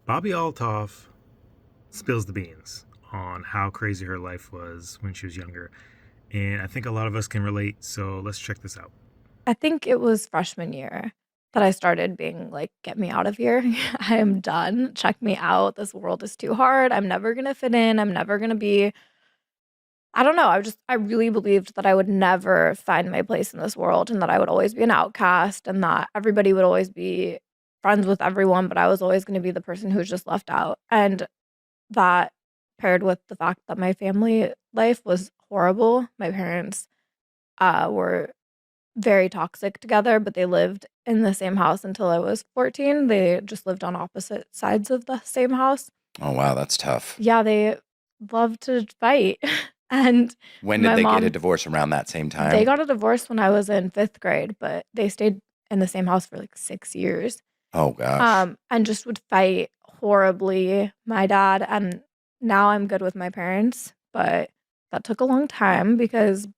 Bobbi Althoff spills the beans on how crazy her life was when she was younger. And I think a lot of us can relate, so let's check this out. I think it was freshman year that I started being like, "Get me out of here. I am done. Check me out. This world is too hard. I'm never gonna fit in. I'm never gonna be." I don't know. I really believed that I would never find my place in this world and that I would always be an outcast and that everybody would always be friends with everyone, but I was always gonna be the person who was just left out. And that paired with the fact that my family life was horrible. My parents were very toxic together, but they lived in the same house until I was 14. They just lived on opposite sides of the same house. Oh, wow, that's tough. Yeah, they love to fight. And When did my they get a mom, divorce? Around that same they time? got a divorce when I was in 5th grade, but they stayed in the same house for like 6 years. Oh, gosh. And just would fight horribly, my dad, and now I'm good with my parents, but that took a long time because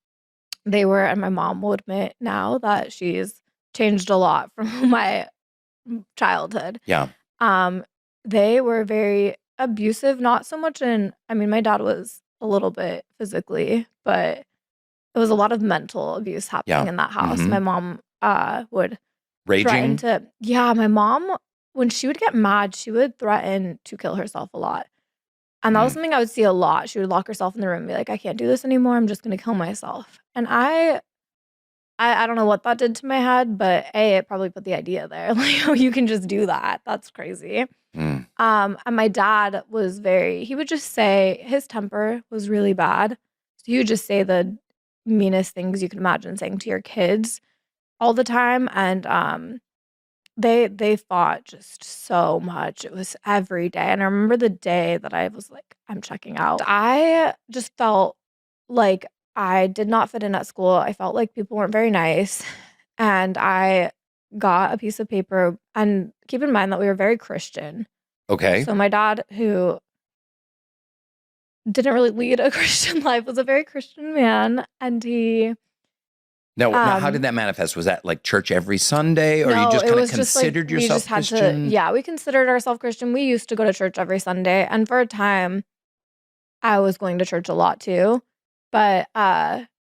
they were and my mom will admit now that she's changed a lot from my childhood. Yeah. Um, they were very abusive, not so much I mean, my dad was a little bit physically, but it was a lot of mental abuse happening Yeah. in that house. Mm-hmm. My mom, would threaten Raging? to yeah, my mom, when she would get mad, she would threaten to kill herself a lot, and that was Mm. something I would see a lot. She would lock herself in the room and be like, "I can't do this anymore. I'm just gonna kill myself." And I don't know what that did to my head, but A, it probably put the idea there, like, "Oh, you can just do that. That's crazy." Mm. And my dad was he would just say his temper was really bad. So he would just say the meanest things you could imagine saying to your kids all the time, and, they fought just so much. It was every day, and I remember the day that I was like, "I'm checking out." I just felt like I did not fit in at school. I felt like people weren't very nice, and I got a piece of paper and keep in mind that we were very Christian. Okay. So my dad, who didn't really lead a Christian life, was a very Christian man, and he, Now, how did um that manifest? Was that like church every Sunday, or you no, just it kind of was just like considered we just yourself had to Christian? yeah, we considered ourselves Christian. We used to go to church every Sunday, and for a time, I was going to church a lot too. But,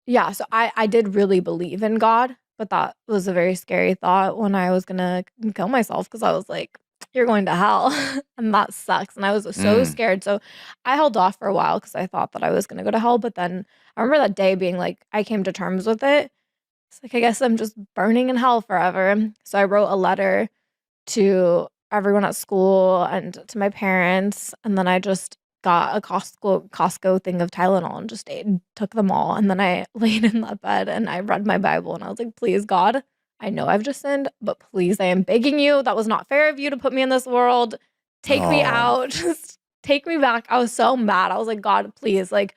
yeah, so I did really believe in God, but that was a very scary thought when I was gonna kill myself because I was like, "You're going to hell," and that sucks, and I was so Mm. scared, so I held off for a while because I thought that I was gonna go to hell, but then I remember that day being like I came to terms with it. It's like, I guess I'm just burning in hell forever. So I wrote a letter to everyone at school and to my parents, and then I just got a Costco thing of Tylenol and just ate and took them all, and then I laid in that bed and I read my Bible and I was like, "Please, God, I know I've just sinned, but please, I am begging you. That was not fair of you to put me in this world. Take me Oh. out. Just take me back." I was so mad. I was like, "God, please." Like,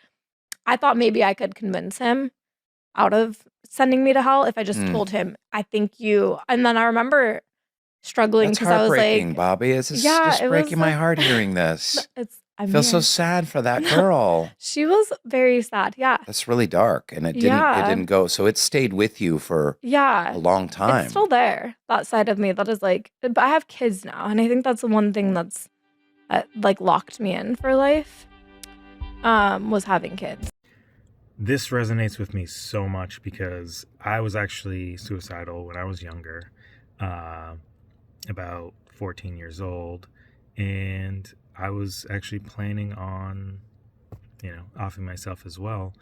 I thought maybe I could convince him out of sending me to hell if I just Mm. told him, "I think you," and then I remember struggling That's because I was heartbreaking, like Bobby. This is yeah, just it was breaking my heart hearing this. it's I I'm feel so here. sad for that No, girl. she was very sad, yeah. That's really dark, and it didn't Yeah, go. So it stayed with you for yeah. a long It's time. still there, that side of me that is like but I have kids now, and I think that's the one thing that's, like, locked me in for life, was having kids. This resonates with me so much because I was actually suicidal when I was younger, uh, about 14 years old, and I was actually planning on, offing myself as well.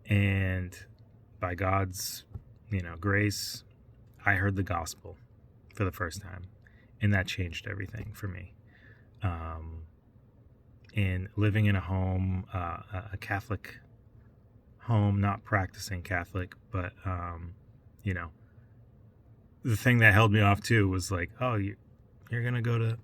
And by God's, grace, I heard the gospel for the first time, and that changed everything for me. Um, and living in a home, a Catholic home, not practicing Catholic, but you know, the thing that held me off too was like, oh, you're gonna go to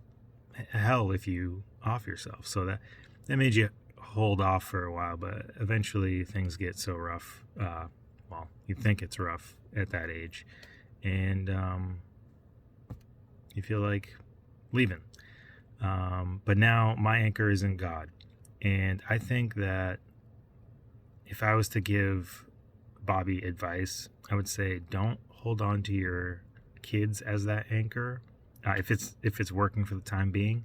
hell if you off yourself. So that made you hold off for a while, but eventually things get so rough. Well, you think it's rough at that age, and you feel like leaving. But now my anchor is in God, and I think that if I was to give Bobbi advice, I would say don't hold on to your kids as that anchor. If it's working for the time being,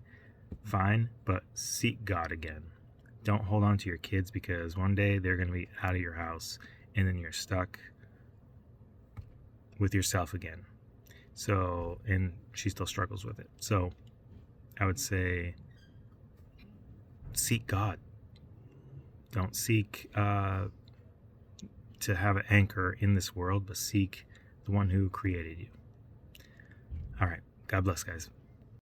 fine, but seek God again. Don't hold on to your kids, because one day they're going to be out of your house and then you're stuck with yourself again. So, and she still struggles with it. So I would say seek God. Don't seek to have an anchor in this world, but seek the one who created you. All right. God bless, guys.